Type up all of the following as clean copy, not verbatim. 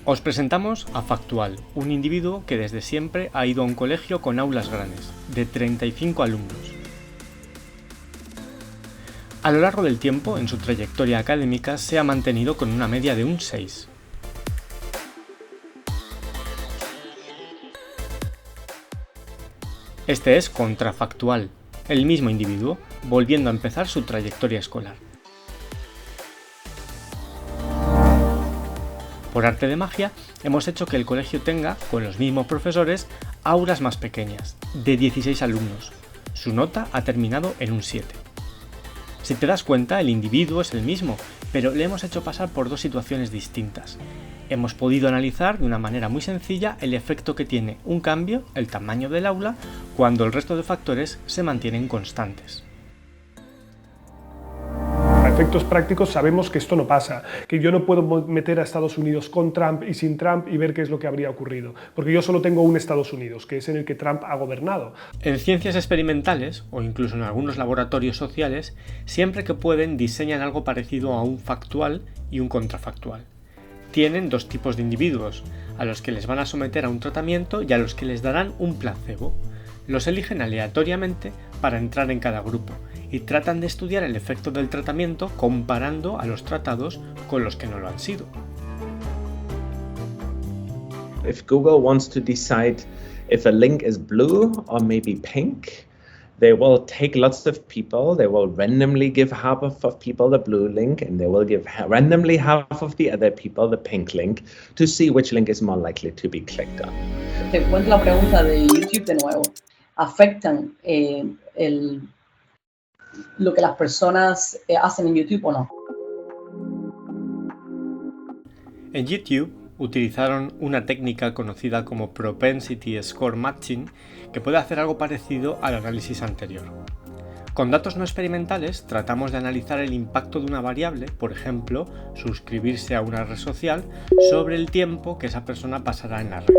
Os presentamos a Factual, un individuo que desde siempre ha ido a un colegio con aulas grandes, de 35 alumnos. A lo largo del tiempo, en su trayectoria académica, se ha mantenido con una media de un 6. Este es Contrafactual, el mismo individuo, volviendo a empezar su trayectoria escolar. Por arte de magia, hemos hecho que el colegio tenga, con los mismos profesores, aulas más pequeñas, de 16 alumnos. Su nota ha terminado en un 7. Si te das cuenta, el individuo es el mismo, pero le hemos hecho pasar por dos situaciones distintas. Hemos podido analizar de una manera muy sencilla el efecto que tiene un cambio, el tamaño del aula, cuando el resto de factores se mantienen constantes. A efectos prácticos sabemos que esto no pasa, que yo no puedo meter a Estados Unidos con Trump y sin Trump y ver qué es lo que habría ocurrido, porque yo solo tengo un Estados Unidos, que es en el que Trump ha gobernado. En ciencias experimentales, o incluso en algunos laboratorios sociales, siempre que pueden diseñan algo parecido a un factual y un contrafactual. Tienen dos tipos de individuos, a los que les van a someter a un tratamiento y a los que les darán un placebo. Los eligen aleatoriamente para entrar en cada grupo y tratan de estudiar el efecto del tratamiento comparando a los tratados con los que no lo han sido. If Google wants to decide if a link is blue or maybe pink, they will take lots of people, they will randomly give half of people the blue link and they will give randomly half of the other people the pink link to see which link is more likely to be clicked on. Te cuento la pregunta de YouTube de nuevo. ¿Afectan lo que las personas hacen en YouTube o no? En YouTube utilizaron una técnica conocida como Propensity Score Matching que puede hacer algo parecido al análisis anterior. Con datos no experimentales tratamos de analizar el impacto de una variable, por ejemplo, suscribirse a una red social, sobre el tiempo que esa persona pasará en la red.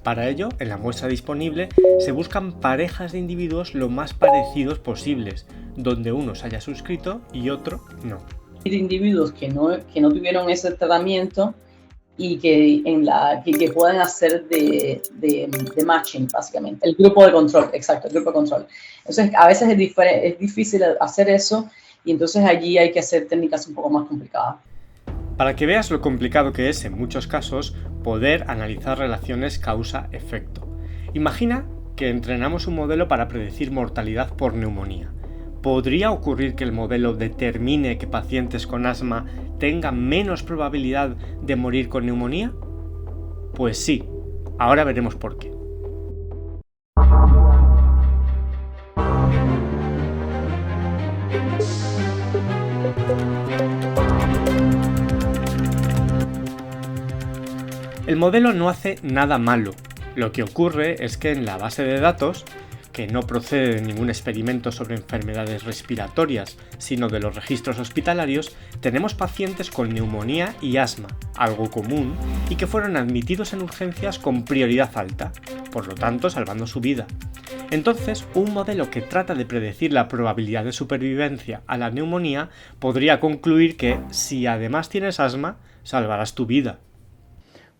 Para ello, en la muestra disponible, se buscan parejas de individuos lo más parecidos posibles, donde uno se haya suscrito y otro no. Hay individuos que no tuvieron ese tratamiento y que pueden hacer de matching, básicamente. El grupo de control, exacto, el grupo de control. Entonces, a veces es difícil hacer eso y entonces allí hay que hacer técnicas un poco más complicadas. Para que veas lo complicado que es, en muchos casos, poder analizar relaciones causa-efecto. Imagina que entrenamos un modelo para predecir mortalidad por neumonía. ¿Podría ocurrir que el modelo determine que pacientes con asma tengan menos probabilidad de morir con neumonía? Pues sí, ahora veremos por qué. El modelo no hace nada malo. Lo que ocurre es que en la base de datos, que no procede de ningún experimento sobre enfermedades respiratorias, sino de los registros hospitalarios, tenemos pacientes con neumonía y asma, algo común, y que fueron admitidos en urgencias con prioridad alta, por lo tanto salvando su vida. Entonces, un modelo que trata de predecir la probabilidad de supervivencia a la neumonía podría concluir que, si además tienes asma, salvarás tu vida.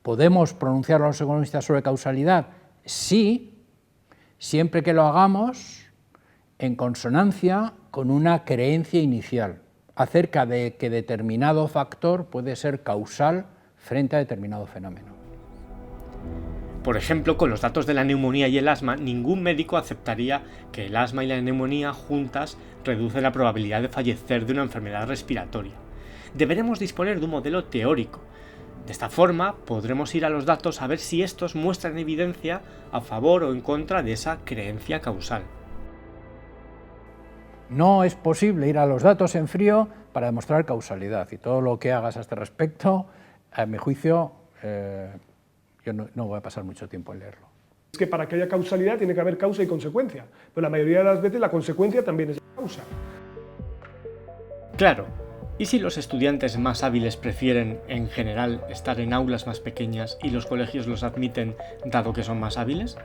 ¿Podemos pronunciar a los economistas sobre causalidad? Sí, siempre que lo hagamos en consonancia con una creencia inicial acerca de que determinado factor puede ser causal frente a determinado fenómeno. Por ejemplo, con los datos de la neumonía y el asma, ningún médico aceptaría que el asma y la neumonía juntas reducen la probabilidad de fallecer de una enfermedad respiratoria. Deberemos disponer de un modelo teórico. De esta forma, podremos ir a los datos a ver si estos muestran evidencia a favor o en contra de esa creencia causal. No es posible ir a los datos en frío para demostrar causalidad, y todo lo que hagas a este respecto, a mi juicio, yo no voy a pasar mucho tiempo en leerlo. Es que para que haya causalidad tiene que haber causa y consecuencia, pero la mayoría de las veces la consecuencia también es la causa. Claro. ¿Y si los estudiantes más hábiles prefieren, en general, estar en aulas más pequeñas y los colegios los admiten dado que son más hábiles?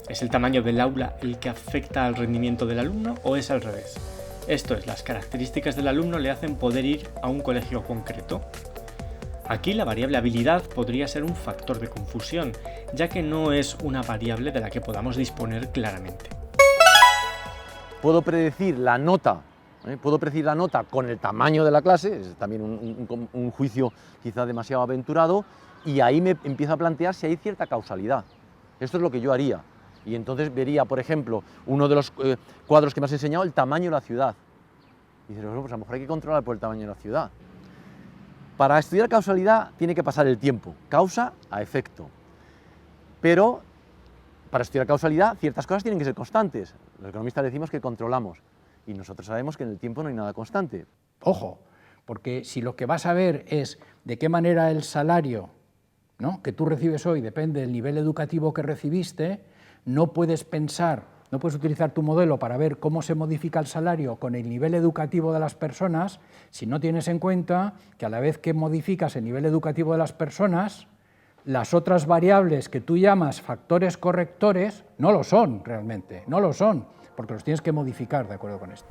¿Es el tamaño del aula el que afecta al rendimiento del alumno o es al revés? Esto es, las características del alumno le hacen poder ir a un colegio concreto. Aquí la variable habilidad podría ser un factor de confusión, ya que no es una variable de la que podamos disponer claramente. Puedo predecir la nota, con el tamaño de la clase, es también un juicio quizá demasiado aventurado, y ahí me empiezo a plantear si hay cierta causalidad. Esto es lo que yo haría. Y entonces vería, por ejemplo, uno de los cuadros que me has enseñado, el tamaño de la ciudad. Y dices, bueno, pues a lo mejor hay que controlar por el tamaño de la ciudad. Para estudiar causalidad tiene que pasar el tiempo, causa a efecto. Pero para estudiar causalidad ciertas cosas tienen que ser constantes. Los economistas decimos que controlamos y nosotros sabemos que en el tiempo no hay nada constante. Ojo, porque si lo que vas a ver es de qué manera el salario, ¿no?, que tú recibes hoy depende del nivel educativo que recibiste, no puedes utilizar tu modelo para ver cómo se modifica el salario con el nivel educativo de las personas si no tienes en cuenta que a la vez que modificas el nivel educativo de las personas, las otras variables que tú llamas factores correctores no lo son realmente, no lo son, porque los tienes que modificar de acuerdo con esto.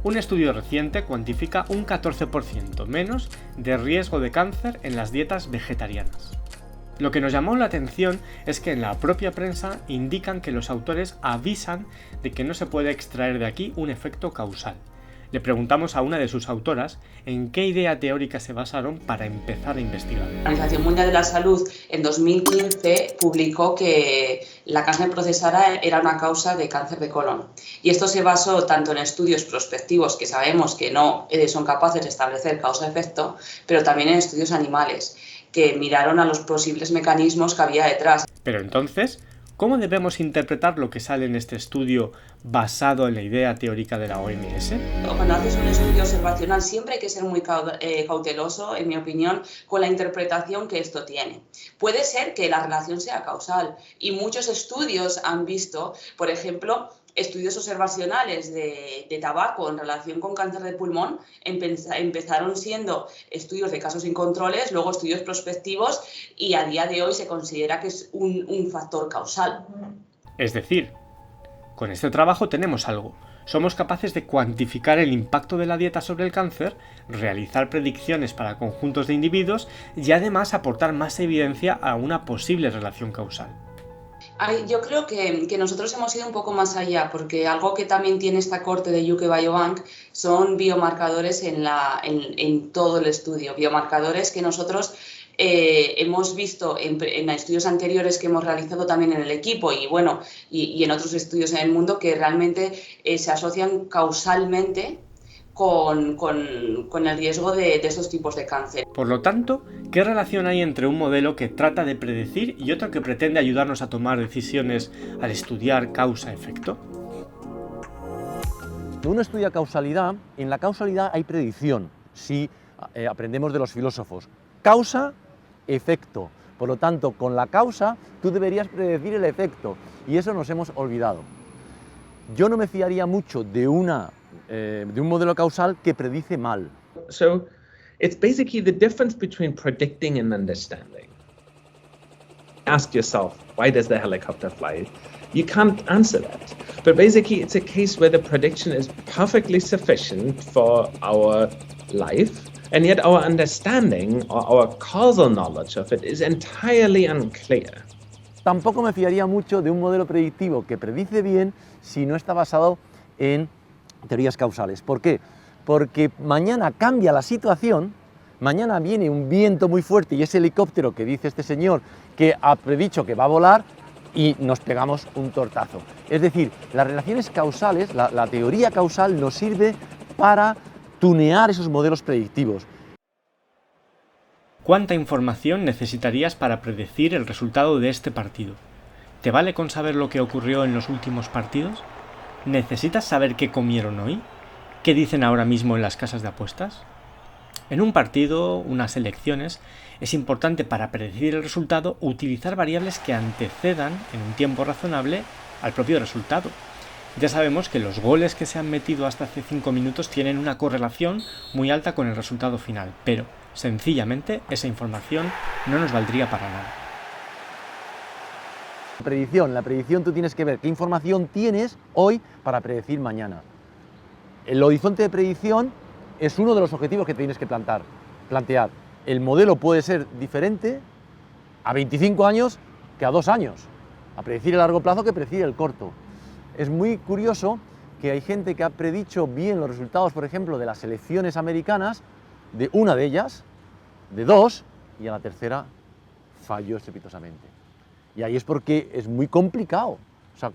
Un estudio reciente cuantifica un 14% menos de riesgo de cáncer en las dietas vegetarianas. Lo que nos llamó la atención es que en la propia prensa indican que los autores avisan de que no se puede extraer de aquí un efecto causal. Le preguntamos a una de sus autoras en qué idea teórica se basaron para empezar a investigar. La Organización Mundial de la Salud en 2015 publicó que la carne procesada era una causa de cáncer de colon. Y esto se basó tanto en estudios prospectivos, que sabemos que no son capaces de establecer causa-efecto, pero también en estudios animales, que miraron a los posibles mecanismos que había detrás. Pero entonces, ¿cómo debemos interpretar lo que sale en este estudio basado en la idea teórica de la OMS? Cuando haces un estudio observacional siempre hay que ser muy cauteloso, en mi opinión, con la interpretación que esto tiene. Puede ser que la relación sea causal y muchos estudios han visto, por ejemplo, estudios observacionales de tabaco en relación con cáncer de pulmón empezaron siendo estudios de casos sin controles, luego estudios prospectivos y a día de hoy se considera que es un factor causal. Es decir, con este trabajo tenemos algo. Somos capaces de cuantificar el impacto de la dieta sobre el cáncer, realizar predicciones para conjuntos de individuos y además aportar más evidencia a una posible relación causal. Yo creo que nosotros hemos ido un poco más allá, porque algo que también tiene esta corte de UK Biobank son biomarcadores en todo el estudio, biomarcadores que nosotros hemos visto en estudios anteriores que hemos realizado también en el equipo y en otros estudios en el mundo que realmente se asocian causalmente con el riesgo de estos tipos de cáncer. Por lo tanto, ¿qué relación hay entre un modelo que trata de predecir y otro que pretende ayudarnos a tomar decisiones al estudiar causa-efecto? Cuando uno estudia causalidad, en la causalidad hay predicción, si aprendemos de los filósofos. Causa, efecto. Por lo tanto, con la causa tú deberías predecir el efecto y eso nos hemos olvidado. Yo no me fiaría mucho de un modelo causal que predice mal. So it's basically the difference between predicting and understanding. Ask yourself, why does the helicopter fly? You can't answer that. But basically it's a case where the prediction is perfectly sufficient for our life, and yet our understanding or our causal knowledge of it is entirely unclear. Tampoco me fiaría mucho de un modelo predictivo que predice bien si no está basado en teorías causales. ¿Por qué? Porque mañana cambia la situación, mañana viene un viento muy fuerte y ese helicóptero que dice este señor que ha predicho que va a volar y nos pegamos un tortazo. Es decir, las relaciones causales, la teoría causal nos sirve para tunear esos modelos predictivos. ¿Cuánta información necesitarías para predecir el resultado de este partido? ¿Te vale con saber lo que ocurrió en los últimos partidos? ¿Necesitas saber qué comieron hoy? ¿Qué dicen ahora mismo en las casas de apuestas? En un partido, unas elecciones, es importante para predecir el resultado utilizar variables que antecedan en un tiempo razonable al propio resultado. Ya sabemos que los goles que se han metido hasta hace 5 minutos tienen una correlación muy alta con el resultado final, pero sencillamente esa información no nos valdría para nada. La predicción tú tienes que ver qué información tienes hoy para predecir mañana. el horizonte de predicción es uno de los objetivos que tienes que plantear. El modelo puede ser diferente a 25 años que a 2 años, a predecir el largo plazo que predecir el corto. Es muy curioso que hay gente que ha predicho bien los resultados, por ejemplo, de las elecciones americanas, de una de ellas, de 2, y a la tercera falló estrepitosamente. Y ahí es porque es muy complicado, o sea,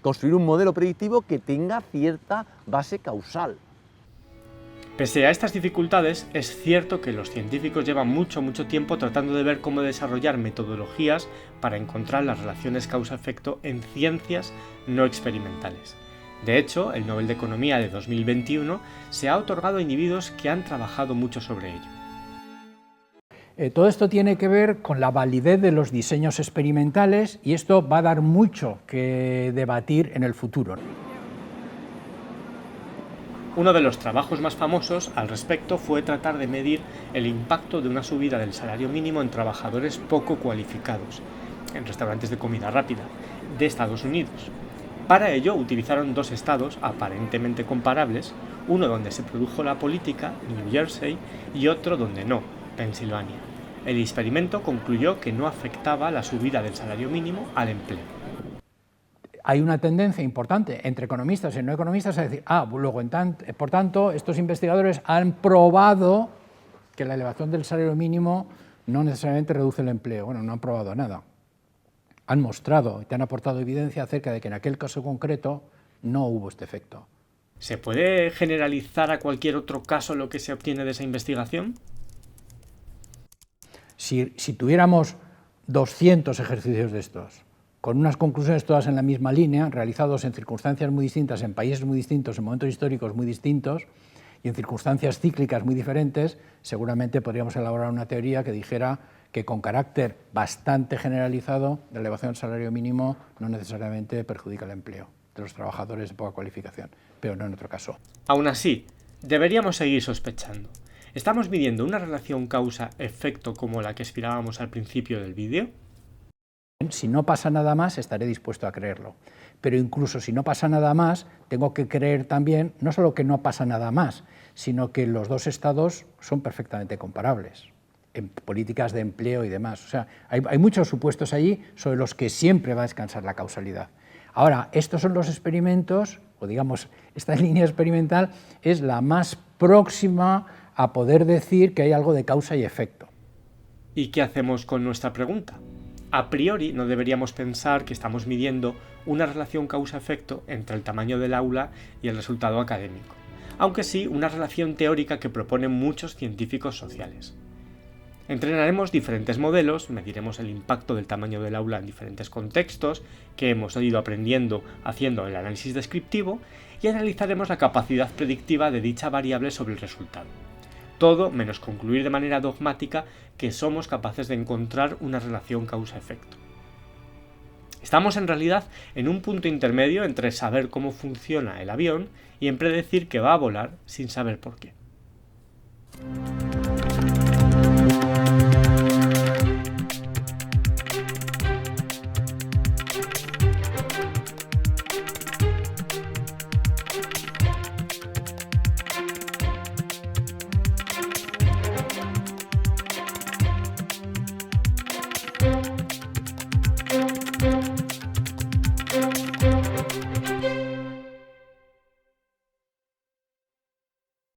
construir un modelo predictivo que tenga cierta base causal. Pese a estas dificultades, es cierto que los científicos llevan mucho tiempo tratando de ver cómo desarrollar metodologías para encontrar las relaciones causa-efecto en ciencias no experimentales. De hecho, el Nobel de Economía de 2021 se ha otorgado a individuos que han trabajado mucho sobre ello. Todo esto tiene que ver con la validez de los diseños experimentales y esto va a dar mucho que debatir en el futuro. Uno de los trabajos más famosos al respecto fue tratar de medir el impacto de una subida del salario mínimo en trabajadores poco cualificados, en restaurantes de comida rápida, de Estados Unidos. Para ello utilizaron 2 estados aparentemente comparables, uno donde se produjo la política, New Jersey, y otro donde no, Pensilvania. El experimento concluyó que no afectaba la subida del salario mínimo al empleo. Hay una tendencia importante entre economistas y no economistas a decir, por tanto, estos investigadores han probado que la elevación del salario mínimo no necesariamente reduce el empleo. Bueno, no han probado nada. Han mostrado y te han aportado evidencia acerca de que en aquel caso concreto no hubo este efecto. ¿Se puede generalizar a cualquier otro caso lo que se obtiene de esa investigación? Si tuviéramos 200 ejercicios de estos, con unas conclusiones todas en la misma línea, realizados en circunstancias muy distintas, en países muy distintos, en momentos históricos muy distintos y en circunstancias cíclicas muy diferentes, seguramente podríamos elaborar una teoría que dijera que con carácter bastante generalizado la elevación del salario mínimo no necesariamente perjudica el empleo de los trabajadores de poca cualificación, pero no en otro caso. Aún así, deberíamos seguir sospechando. ¿Estamos midiendo una relación causa-efecto como la que esperábamos al principio del vídeo? Si no pasa nada más, estaré dispuesto a creerlo. Pero incluso si no pasa nada más, tengo que creer también, no solo que no pasa nada más, sino que los 2 estados son perfectamente comparables en políticas de empleo y demás. O sea, hay muchos supuestos allí sobre los que siempre va a descansar la causalidad. Ahora, estos son los experimentos, o digamos, esta línea experimental es la más próxima a poder decir que hay algo de causa y efecto. ¿Y qué hacemos con nuestra pregunta? A priori no deberíamos pensar que estamos midiendo una relación causa-efecto entre el tamaño del aula y el resultado académico, aunque sí una relación teórica que proponen muchos científicos sociales. Entrenaremos diferentes modelos, mediremos el impacto del tamaño del aula en diferentes contextos que hemos ido aprendiendo haciendo el análisis descriptivo y analizaremos la capacidad predictiva de dicha variable sobre el resultado. Todo menos concluir de manera dogmática que somos capaces de encontrar una relación causa-efecto. Estamos en realidad en un punto intermedio entre saber cómo funciona el avión y en predecir que va a volar sin saber por qué.